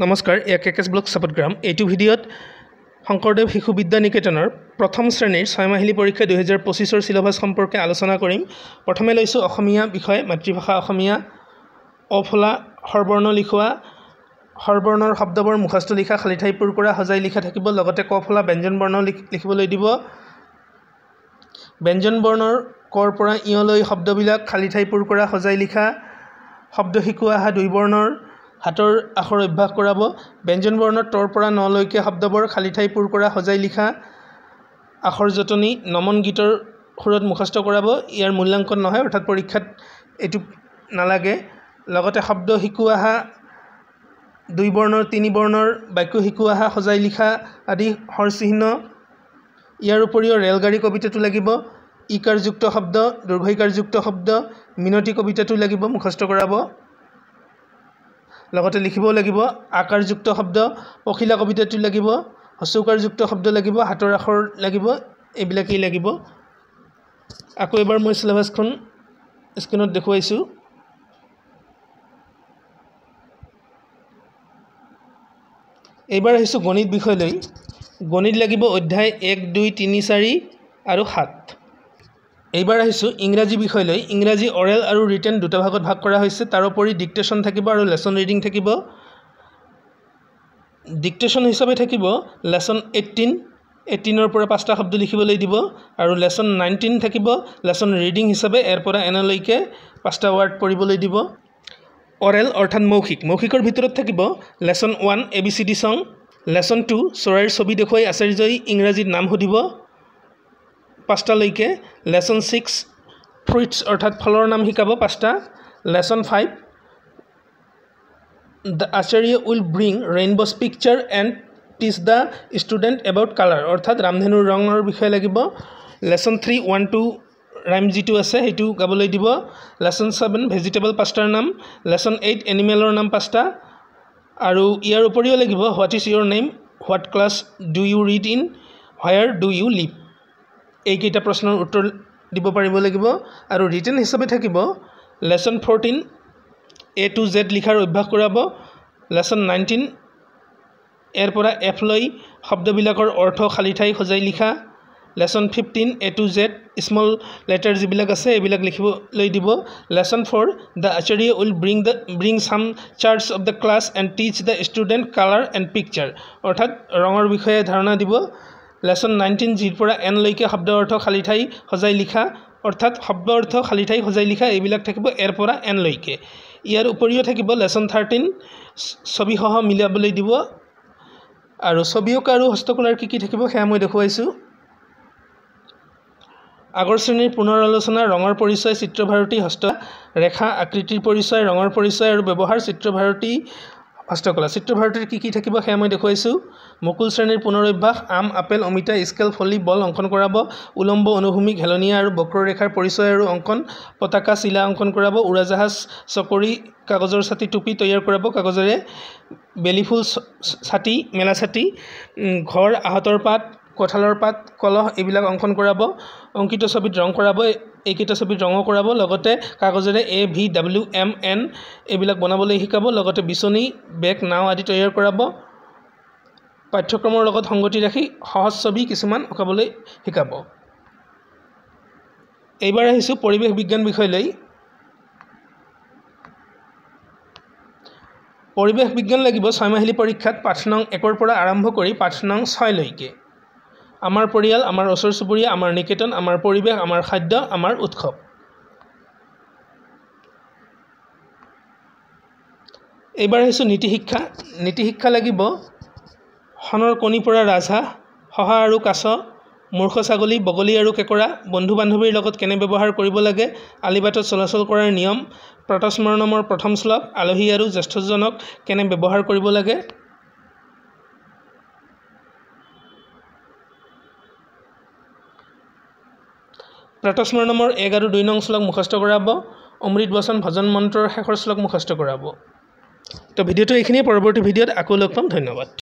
নমস্কাৰ কেকেছ ব্লগ সাপোৰ্টগ্ৰাম এইটো ভিডিঅ'ত শংকৰদেৱ শিশু বিদ্যা নিকেতনৰ প্ৰথম শ্ৰেণীৰ 6 মাহিলী পৰীক্ষা 2025 ৰ সিলেবাস সম্পৰ্কে আলোচনা কৰিম। প্ৰথমে লৈছো অসমীয়া বিষয় মাতৃভাষা অসমীয়া অফলা হৰবৰ্ণ লিখোৱা হৰবৰ্ণৰ শব্দবোৰ মুখস্থ লিখা খালি ঠাই পূৰ কৰা সজাই লিখা থাকিব লগতে কফলা ব্যঞ্জন বৰ্ণ লিখিবলৈ দিব। ব্যঞ্জন বৰ্ণৰ কৰ পৰা ইয়লৈ শব্দবিলাক খালি ঠাই পূৰ কৰা সজাই লিখা শব্দ শিকোৱা দুই বৰ্ণৰ হাতৰ আখৰ অভ্যাস কৰাব। ব্যঞ্জন বৰ্ণৰ তৰ পৰা নলৈকে শব্দবোৰ খালি ঠাই পূৰ কৰা সজাই লিখা আখৰ জটনি নমন গীতৰ সুৰত মুখস্থ কৰাব। ইয়াৰ মূল্যাংকন নহয় অৰ্থাৎ পৰীক্ষাত এটু নালাগে। লগতে শব্দ শিকোৱা দুই বৰ্ণৰ তিনি বৰ্ণৰ বাক্য শিকোৱা সজাই লিখা আদি হৰচিহ্ন। ইয়াৰ উপৰিও ৰেলগাড়ী কবিতাটো লাগিব। ইকাৰযুক্ত শব্দ দীৰ্ঘইকাৰযুক্ত শব্দ মিনতি কবিতাটো লাগিব মুখস্থ কৰাব। লগতে লিখিব লাগিব আকাৰযুক্ত শব্দ পখিলা কবিতাটো লাগিব হচৌকাৰযুক্ত শব্দ লাগিব হাতৰ আখৰ লাগিব এইবিলাকেই লাগিব। আকৌ এবাৰ মই সিলেবাসখন স্ক্ৰীনত দেখুৱাইছো। এইবাৰ আহিছো গণিত বিষয়লৈ। গণিত লাগিব অধ্যায় 1 2 3 4 আৰু 7। এইবাৰ আহিছো ইংৰাজী বিষয়লৈ। ইংৰাজী অৰেল আৰু ৰিটেন দুটা ভাগত ভাগ কৰা হৈছে। তাৰ উপৰি ডিক্টেশ্যন থাকিব আৰু লেসন ৰিডিং থাকিব। ডিক্টেশ্যন হিচাপে থাকিব লেসন 18 পৰা 5টা শব্দ লিখিবলৈ দিব আৰু লেসন 19 থাকিব লেসন ৰিডিং হিচাপে এৰ পৰা এনলৈকে 5টা ৱাৰ্ড পঢ়িবলৈ দিব। অৰেল অৰ্থাৎ মৌখিকৰ ভিতৰত থাকিব লেসন 1 ABCD সং, লেসন 2 চৰাইৰ ছবি দেখুৱাই আচাৰ্যই ইংৰাজীত নাম সুধিব 5টা লৈকে, লেসন 6 ফ্ৰুইটছ অৰ্থাৎ ফলৰ নাম শিকাব 5টা, lesson 5 The Acharya will bring rainbow's picture and teach the student about color অৰ্থাৎ ৰামধেনুৰ ৰঙৰ বিষয়ে লাগিব। লেসন 3 1 2 ৰাইম যিটো আছে সেইটো গাবলৈ দিব। লেসন 7 ভেজিটেবল 5টাৰ নাম, লেসন 8 এনিমেলৰ নাম 5টা আৰু ইয়াৰ উপৰিও লাগিব what is your name, what class do you read in, where do you live. এইকেইটা প্ৰশ্নৰ উত্তৰ দিব পাৰিব লাগিব। আৰু ৰিটেন হিচাপে থাকিব লেসন 14 A to Z লিখাৰ অভ্যাস কৰাব। লেসন 19 এৰ পৰা F লৈ শব্দবিলাকৰ অৰ্থ খালি ঠাই সজাই লিখা। Lesson 15 A to Z small letter যিবিলাক আছে এইবিলাক লিখিবলৈ দিব। Lesson 4 The Acharya will bring some charts of the class and teach the student color and picture অৰ্থাৎ ৰঙৰ বিষয়ে ধাৰণা দিব। লেসন 19 জিৰ পৰা এন লৈকে শব্দ অৰ্থ খালি ঠাই সজাই লিখা অৰ্থাৎ শব্দ অৰ্থ খালি ঠাই সজাই লিখা এইবিলাক থাকিব এৰ পৰা এন লৈকে। ইয়াৰ উপৰিও থাকিব লেসন 13 ছবি সহ মিলাবলৈ দিব আৰু ছবি অঁকা আৰু হস্তকলাৰ কি থাকিব সেয়া মই দেখুৱাইছো। আগৰ শ্ৰেণীৰ পুনৰ আলোচনা ৰঙৰ পৰিচয় চিত্ৰভাৰতী হস্ত ৰেখা আকৃতিৰ পৰিচয় ৰঙৰ পৰিচয় আৰু ব্যৱহাৰ চিত্ৰভাৰতী হস্তকলা। চিত্ৰভাৰতীৰ কি থাকিব সেয়া মই দেখুৱাইছো। মুকুল শ্ৰেণীৰ পুনৰ অভ্যাস আম আপেল অমিতা স্কেল ফলি বল অংকন কৰাব। উলম্ব অনুভূমিক হেলনীয়া আৰু বক্ৰৰেখাৰ পৰিচয় আৰু অংকন পতাকা চিলা অংকন কৰাব। উৰাজাহাজ চকৰি কাগজৰ ছাতি টুপি তৈয়াৰ কৰাব কাগজেৰে। বেলিফুল ছাতি মেলা ছাতি ঘৰ আহতৰ পাত কঁঠালৰ পাত কলহ এইবিলাক অংকন কৰাব। অংকিত ছবিত ৰং কৰাব। এইকেইটা ছবিত ৰঙো কৰাব। লগতে কাগজেৰে AVWMN এইবিলাক বনাবলৈ শিকাব। লগতে বিচনী বেগ নাও আদি তৈয়াৰ কৰাব। পাঠ্যক্ৰমৰ লগত সংগতি ৰাখি সহজ ছবি কিছুমান অঁকাবলৈ শিকাব। এইবাৰ আহিছো পৰিৱেশ বিজ্ঞান বিষয়লৈ। পৰিৱেশ বিজ্ঞান লাগিব 6 মাহিলী পৰীক্ষাত পাঠ নং 1 পৰা আৰম্ভ কৰি পাঠ নং 6 লৈকে। আমাৰ পৰিয়াল আমাৰ ওচৰ চুবুৰীয়া আমাৰ নিকেতন আমাৰ পৰিৱেশ আমাৰ খাদ্য আমাৰ উৎসৱ। এইবাৰ আহিছো নীতি শিক্ষা। নীতি শিক্ষা লাগিব হনৰ কণী পৰা ৰাজহাঁহ শহা আৰু কাছ মূৰ্খ ছাগলী বগলী আৰু কেঁকৰা বন্ধু বান্ধৱীৰ লগত কেনে ব্যৱহাৰ কৰিব লাগে আলিবাটত চলাচল কৰাৰ নিয়ম প্ৰাতঃস্মৰণমৰ প্ৰথম শ্লোক আলহী আৰু জ্যেষ্ঠজনক কেনে ব্যৱহাৰ কৰিব লাগে। প্ৰাতঃস্মৰণমৰ 1 আৰু 2 নং শ্লোক মুখস্থ কৰাব। অমৃত বচন ভজন মন্ত্ৰৰ শেষৰ শ্লোক মুখস্থ কৰাব। তো ভিডিঅ'টো এইখিনিয়ে পৰৱৰ্তী ভিডিঅ'ত আকৌ লগ পাম। ধন্যবাদ।